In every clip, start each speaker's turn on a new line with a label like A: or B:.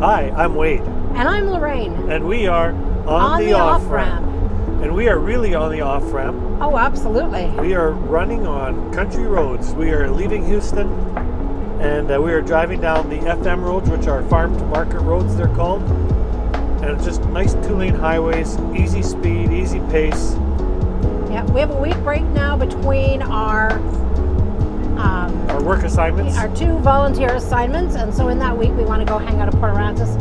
A: Hi, I'm Wade.
B: And I'm Lorraine.
A: And we are on the off-ramp. And we are really on the off-ramp.
B: Oh, absolutely.
A: We are running on country roads. We are leaving Houston and we are driving down the FM roads, which are farm-to-market roads, they're called. And it's just nice two-lane highways, easy speed, easy pace.
B: Yeah, we have a week break now between our
A: work assignments.
B: Our 2 volunteer assignments, and so in that week we want to go hang out at Port Aransas.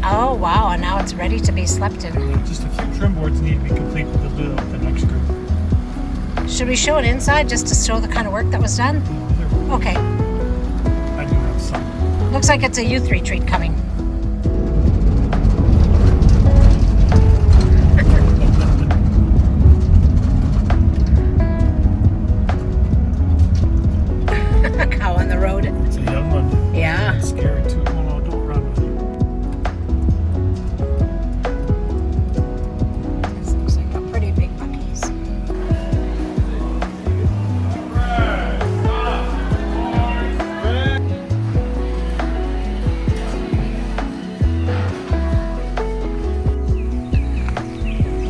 B: Oh wow, and now it's ready to be slept in.
A: Just a few trim boards need to be completed to do it with the next group.
B: Should we show it inside just to show the kind of work that was done? Okay.
A: I do have some.
B: Looks like it's a youth retreat coming. Cow on the road.
A: It's a young one.
B: Yeah.
A: It's scary too. Oh no, don't run with you.
B: This looks like a pretty big Buc'ees.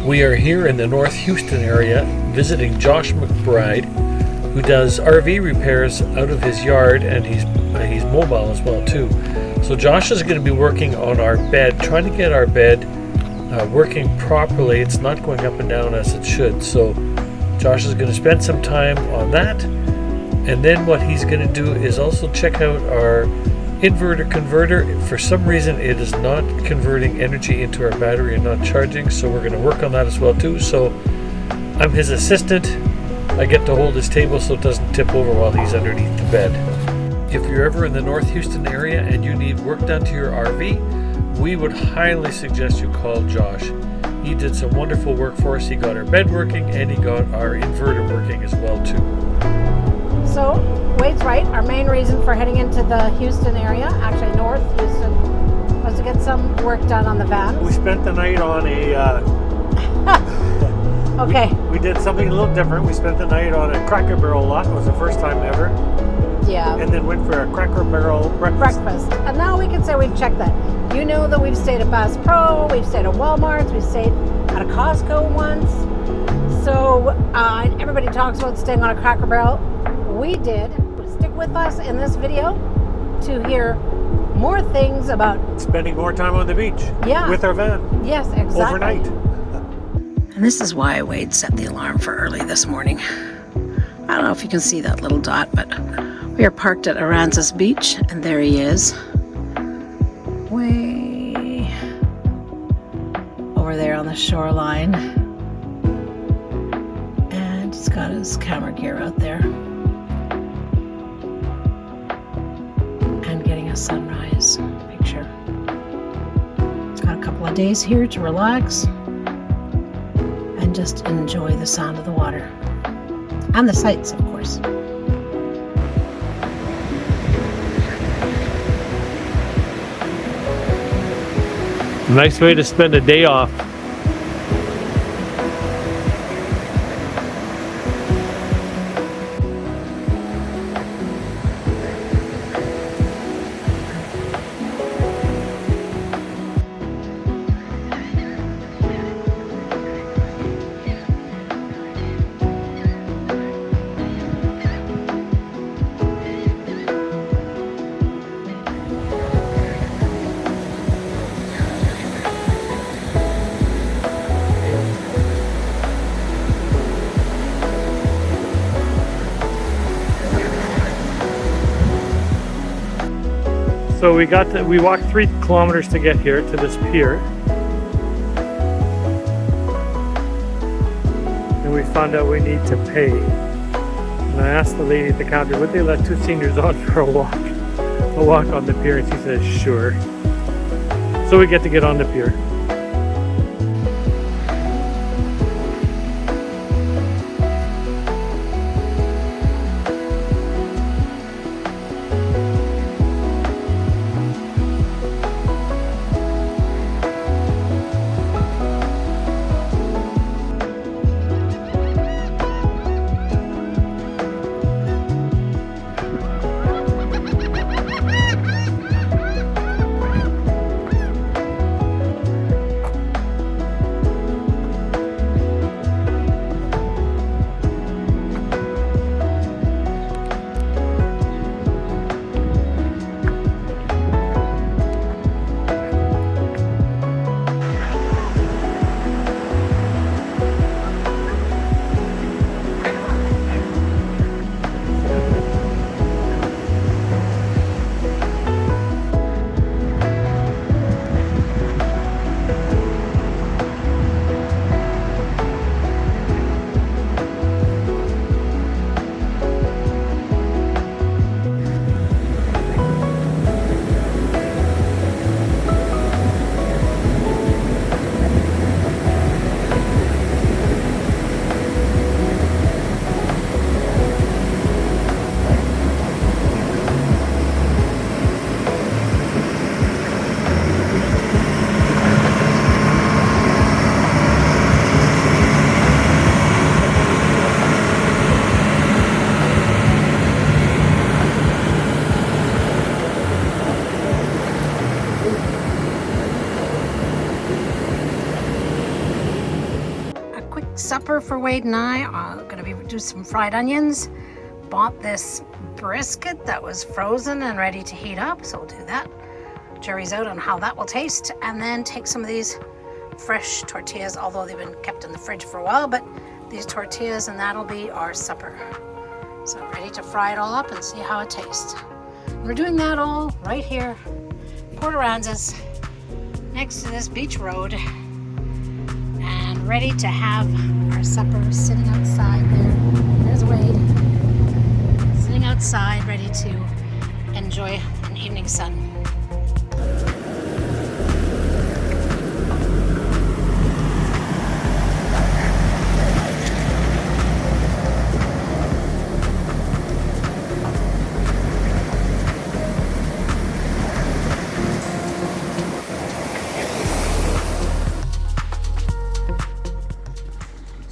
A: We are here in the North Houston area visiting Josh McBryde, who does RV repairs out of his yard, and he's mobile as well too. So Josh is going to be working on our bed, trying to get our bed working properly. It's not going up and down as it should. So Josh is going to spend some time on that, and then what he's going to do is also check out our inverter converter. For some reason it is not converting energy into our battery and not charging, so we're going to work on that as well too. So I'm his assistant. I get to hold his table so it doesn't tip over while he's underneath the bed. If you're ever in the North Houston area and you need work done to your RV, we would highly suggest you call Josh. He did some wonderful work for us. He got our bed working and he got our inverter working as well too.
B: So, Wade's right. Our main reason for heading into the Houston area, actually North Houston, was to get some work done on the van.
A: We spent the night on a...
B: Okay.
A: We did something a little different. We spent the night on a Cracker Barrel lot. It was the first time ever.
B: Yeah.
A: And then went for a Cracker Barrel breakfast.
B: And now we can say we've checked that. You know that we've stayed at Bass Pro, we've stayed at Walmart, we've stayed at a Costco once. So everybody talks about staying on a Cracker Barrel. We did. Stick with us in this video to hear more things about
A: spending more time on the beach.
B: Yeah.
A: With our van.
B: Yes, exactly.
A: Overnight.
B: And this is why Wade set the alarm for early this morning. I don't know if you can see that little dot, but we are parked at Aransas Beach, and there he is. Way over there on the shoreline. And he's got his camera gear out there. And getting a sunrise picture. He's got a couple of days here to relax and just enjoy the sound of the water. And the sights, of course.
A: Nice way to spend a day off. So we walked 3 kilometers to get here to this pier. And we found out we need to pay. And I asked the lady at the counter, would they let 2 seniors on for a walk on the pier? And she says, sure. So we get to get on the pier.
B: supper for Wade and I. Gonna be do some fried onions. Bought this brisket that was frozen and ready to heat up, so we'll do that. Jury's out on how that will taste, and then take some of these fresh tortillas, although they've been kept in the fridge for a while, but these tortillas, and that'll be our supper. So ready to fry it all up and see how it tastes. We're doing that all right here, Port Aransas, next to this beach road, and ready to have our supper sitting outside there. There's Wade, sitting outside, ready to enjoy an evening sun.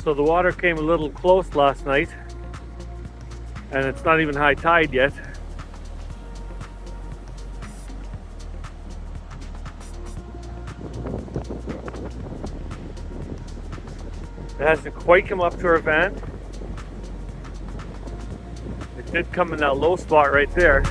A: So the water came a little close last night, and it's not even high tide yet. It hasn't quite come up to our van. It did come in that low spot right there.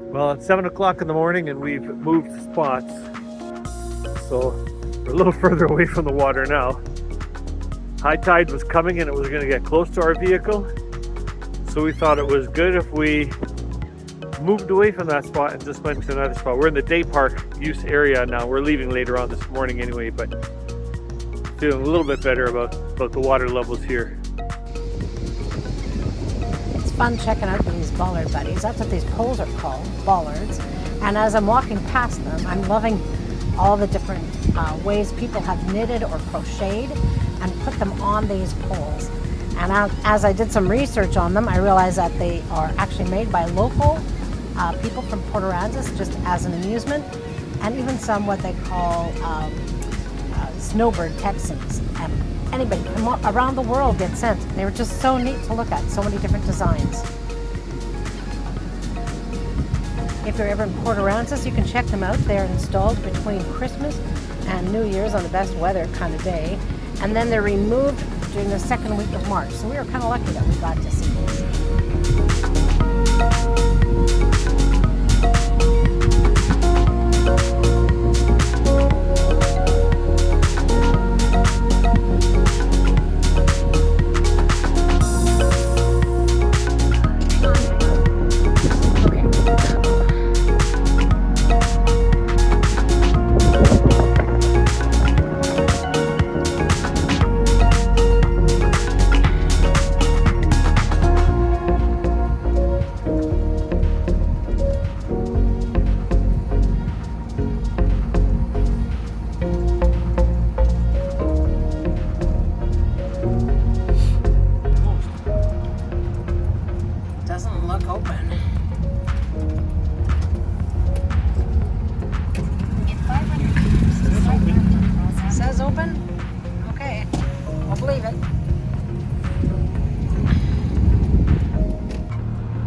A: Well, it's 7 o'clock in the morning and we've moved spots, so we're a little further away from the water now. High tide was coming and it was going to get close to our vehicle, so we thought it was good if we moved away from that spot and just went to another spot. We're in the day park use area now. We're leaving later on this morning anyway, but feeling a little bit better about the water levels here.
B: Fun checking out these bollard buddies. That's what these poles are called, bollards. And as I'm walking past them, I'm loving all the different ways people have knitted or crocheted and put them on these poles. And as I did some research on them, I realized that they are actually made by local people from Port Aransas, just as an amusement, and even some what they call snowbird Texans. And anybody from around the world gets sent. They were just so neat to look at, so many different designs. If you're ever in Port Aransas, you can check them out. They're installed between Christmas and New Year's on the best weather kind of day. And then they're removed during the second week of March. So we were kind of lucky that we got to see these.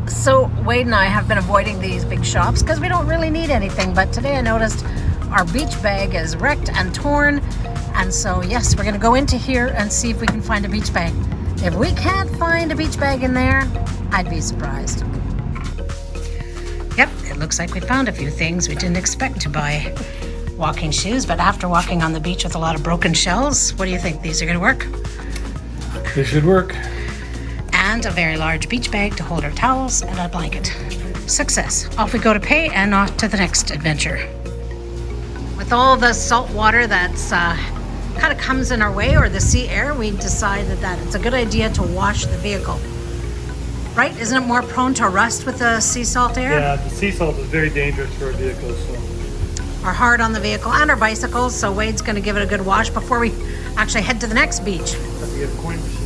B: So Wade and I have been avoiding these big shops because we don't really need anything, but today I noticed our beach bag is wrecked and torn, and so yes, we're gonna go into here and see if we can find a beach bag. If we can't find a beach bag in there, I'd be surprised. Yep, it looks like we found a few things we didn't expect to buy. Walking shoes, but after walking on the beach with a lot of broken shells, what do you think? These are gonna work?
A: They should work.
B: And a very large beach bag to hold our towels and a blanket. Success. Off we go to pay and off to the next adventure. With all the salt water that's kind of comes in our way, or the sea air, we decided that it's a good idea to wash the vehicle. Right? Isn't it more prone to rust with the sea salt air?
A: Yeah, the sea salt is very dangerous for a vehicle, so.
B: Are hard on the vehicle and our bicycles, so Wade's going to give it a good wash before we actually head to the next beach.
A: Have to get a coin machine here.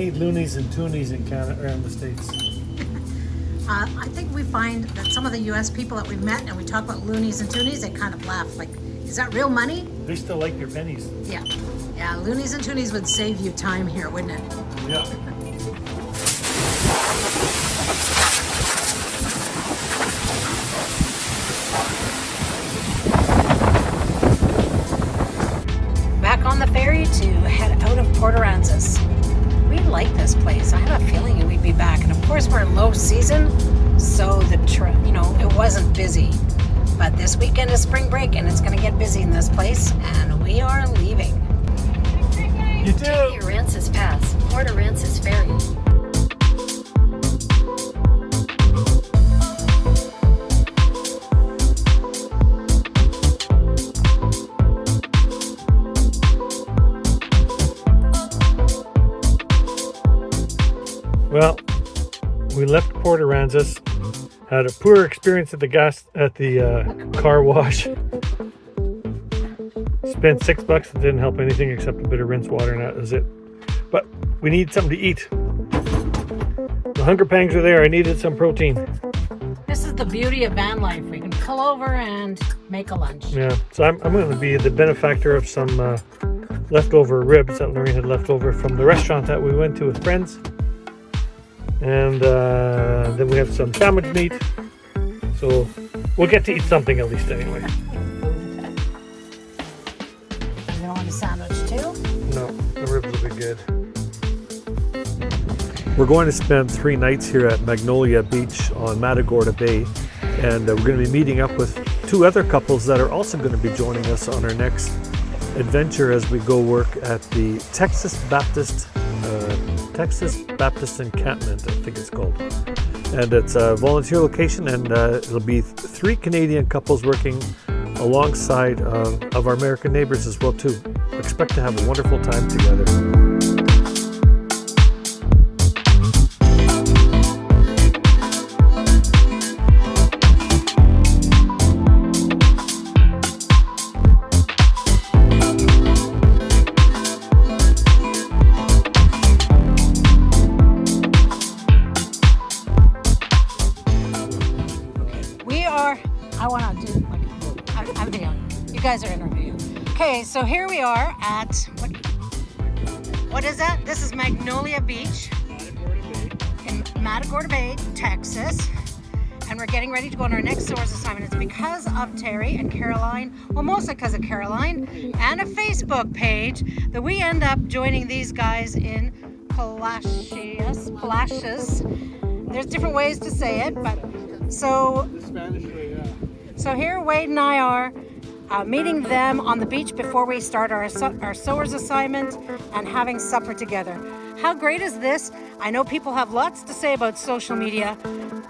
A: need loonies and toonies in Canada or in the States.
B: I think we find that some of the U.S. people that we've met and we talk about loonies and toonies, they kind of laugh. Like, is that real money?
A: They still like their pennies.
B: Yeah. Yeah, loonies and toonies would save you time here, wouldn't it?
A: Yeah.
B: Back on the ferry to head out of Port Aransas. We like this place. I have a feeling we'd be back. And of course, we're in low season, so it wasn't busy. But this weekend is spring break, and it's going to get busy in this place, and we are leaving.
A: You too.
C: Take the Aransas Pass, Port Aransas Ferry.
A: Well, we left Port Aransas, had a poor experience at the car wash. Spent $6. It didn't help anything except a bit of rinse water, and that was it. But we need something to eat. The hunger pangs are there. I needed some protein.
B: This is the beauty of van life. We can pull over and make a lunch.
A: Yeah, so I'm going to be the benefactor of some leftover ribs that Lorraine had left over from the restaurant that we went to with friends. And then we have some sandwich meat. So we'll get to eat something at least anyway.
B: You don't want a sandwich too?
A: No, the ribs will be good. We're going to spend 3 nights here at Magnolia Beach on Matagorda Bay. And we're going to be meeting up with 2 other couples that are also going to be joining us on our next adventure as we go work at the Texas Baptist Encampment, I think it's called. And it's a volunteer location, and it'll be 3 Canadian couples working alongside of our American neighbors as well too. Expect to have a wonderful time together.
B: I'm videoing. You guys are interviewing. Okay, so here we are at what is that? This is Magnolia Beach in Matagorda Bay, Texas. And we're getting ready to go on our next source assignment. It's because of Terry and Caroline, well, mostly because of Caroline, and a Facebook page that we end up joining these guys in Palacios. There's different ways to say it, but so
A: The Spanish way, yeah.
B: So here Wade and I are meeting them on the beach before we start our sowers assignment and having supper together. How great is this? I know people have lots to say about social media,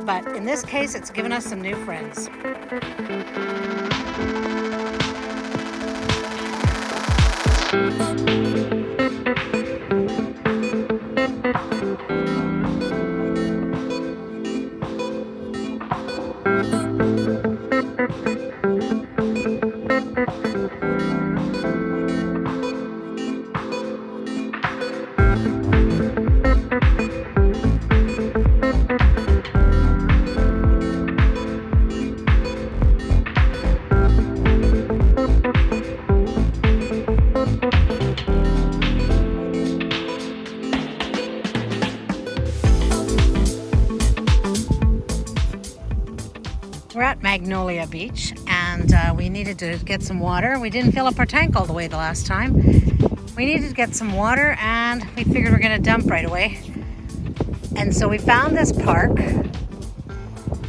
B: but in this case, it's given us some new friends. We're at Magnolia Beach, and we needed to get some water. We didn't fill up our tank all the way the last time. We needed to get some water, and we figured we're going to dump right away. And so we found this park,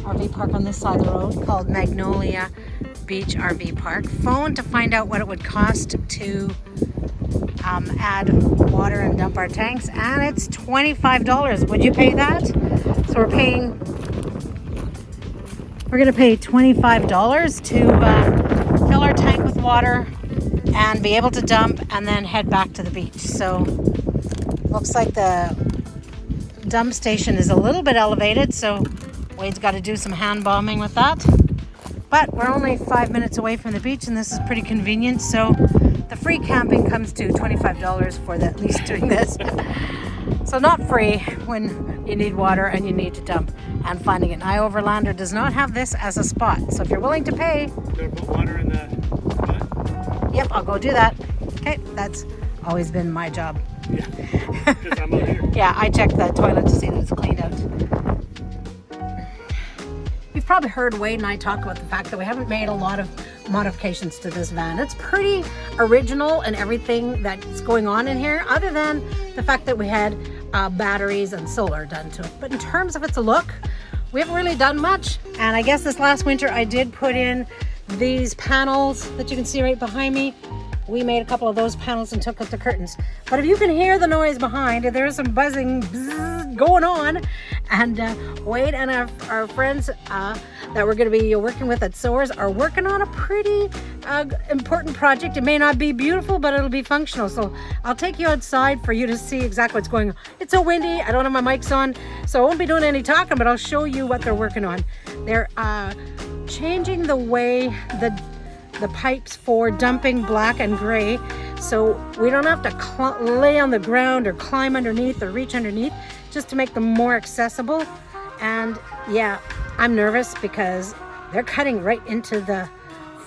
B: RV park on this side of the road, called Magnolia Beach RV Park. Phoned to find out what it would cost to add water and dump our tanks, and it's $25. Would you pay that? So we're going to pay $25 to fill our tank with water and be able to dump and then head back to the beach. So looks like the dump station is a little bit elevated, so Wade's got to do some hand bombing with that. But we're only 5 minutes away from the beach, and this is pretty convenient. So the free camping comes to $25 for at least doing this. So not free when you need water and you need to dump, and finding an iOverlander does not have this as a spot. So if you're willing to pay,
A: Gonna put water in the spot?
B: yep, I'll go do that. Okay, that's always been my job.
A: Yeah, because I'm out here.
B: Yeah, I check the toilet to see that it's cleaned out. You've probably heard Wade and I talk about the fact that we haven't made a lot of modifications to this van. It's pretty original and everything that's going on in here, other than the fact that we had batteries and solar done to it. But in terms of its look, we haven't really done much. And I guess this last winter I did put in these panels that you can see right behind me. We made a couple of those panels and took out the curtains. But if you can hear the noise behind, there's some buzzing going on. And Wade and our friends that we're going to be working with at Soars are working on a pretty important project. It may not be beautiful, but it'll be functional. So I'll take you outside for you to see exactly what's going on. It's so windy. I don't have my mics on, so I won't be doing any talking, but I'll show you what they're working on. They're changing the way the pipes for dumping black and gray, so we don't have to lay on the ground or climb underneath or reach underneath, just to make them more accessible. And yeah, I'm nervous because they're cutting right into the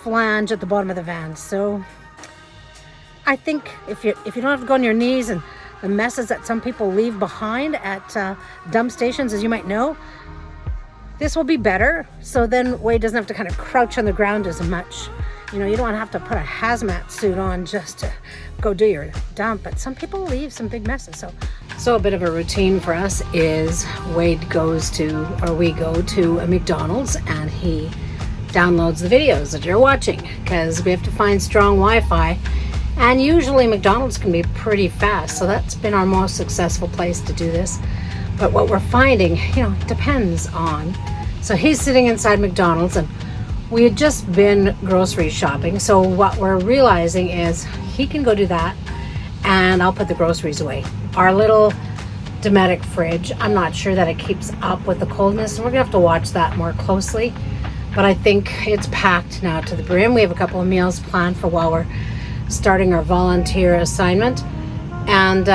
B: flange at the bottom of the van. So I think if you don't have to go on your knees and the messes that some people leave behind at dump stations, as you might know, this will be better. So then Wade doesn't have to kind of crouch on the ground as much. You know, you don't have to put a hazmat suit on just to go do your dump, but some people leave some big messes. So a bit of a routine for us is we go to a McDonald's and he downloads the videos that you're watching, because we have to find strong Wi-Fi, and usually McDonald's can be pretty fast. So that's been our most successful place to do this. But what we're finding, depends on. So he's sitting inside McDonald's and we had just been grocery shopping. So what we're realizing is he can go do that and I'll put the groceries away. Our little Dometic fridge, I'm not sure that it keeps up with the coldness, and we're gonna have to watch that more closely. But I think it's packed now to the brim. We have a couple of meals planned for while we're starting our volunteer assignment. And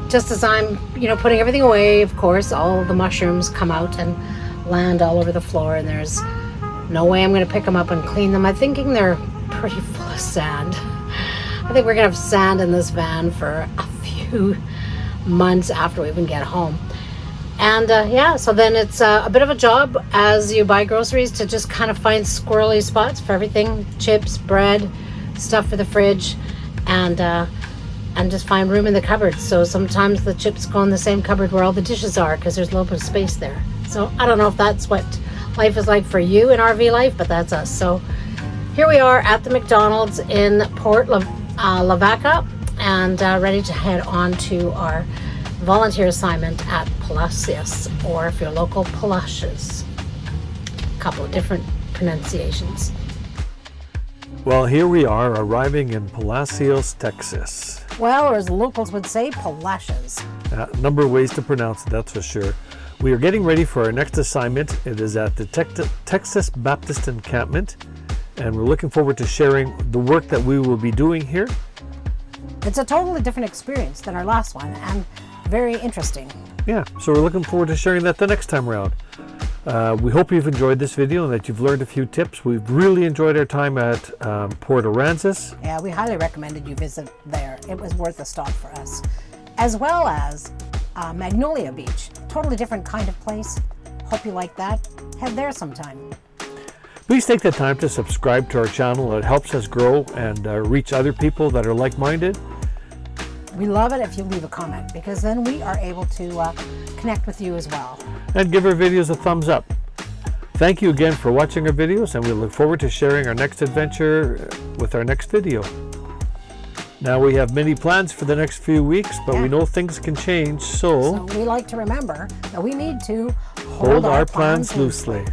B: just as I'm, putting everything away, of course, all the mushrooms come out and land all over the floor, and there's no way I'm going to pick them up and clean them. I'm thinking they're pretty full of sand. I think we're going to have sand in this van for a few months after we even get home. And so then it's a bit of a job as you buy groceries to just kind of find squirrely spots for everything: chips, bread, stuff for the fridge, and just find room in the cupboard. So sometimes the chips go in the same cupboard where all the dishes are, because there's a little bit of space there. So I don't know if that's what life is like for you in RV life, but that's us. So here we are at the McDonald's in Port Lavaca, and ready to head on to our volunteer assignment at Palacios, or if you're local, Palacios. A couple of different pronunciations.
A: Well, here we are arriving in Palacios, Texas.
B: Well, or as the locals would say, Palacios.
A: A number of ways to pronounce it, that's for sure. We are getting ready for our next assignment. It is at the Texas Baptist encampment, and we're looking forward to sharing the work that we will be doing here.
B: It's a totally different experience than our last one, and very interesting.
A: Yeah, so we're looking forward to sharing that the next time around. We hope you've enjoyed this video and that you've learned a few tips. We've really enjoyed our time at Port Aransas.
B: Yeah, we highly recommended you visit there. It was worth a stop for us. As well as Magnolia Beach. Totally different kind of place. Hope you like that. Head there sometime.
A: Please take the time to subscribe to our channel. It helps us grow and reach other people that are like-minded.
B: We love it if you leave a comment, because then we are able to connect with you as well.
A: And give our videos a thumbs up. Thank you again for watching our videos, and we look forward to sharing our next adventure with our next video. Now we have many plans for the next few weeks, but we know things can change, so
B: we like to remember that we need to
A: hold our plans loosely.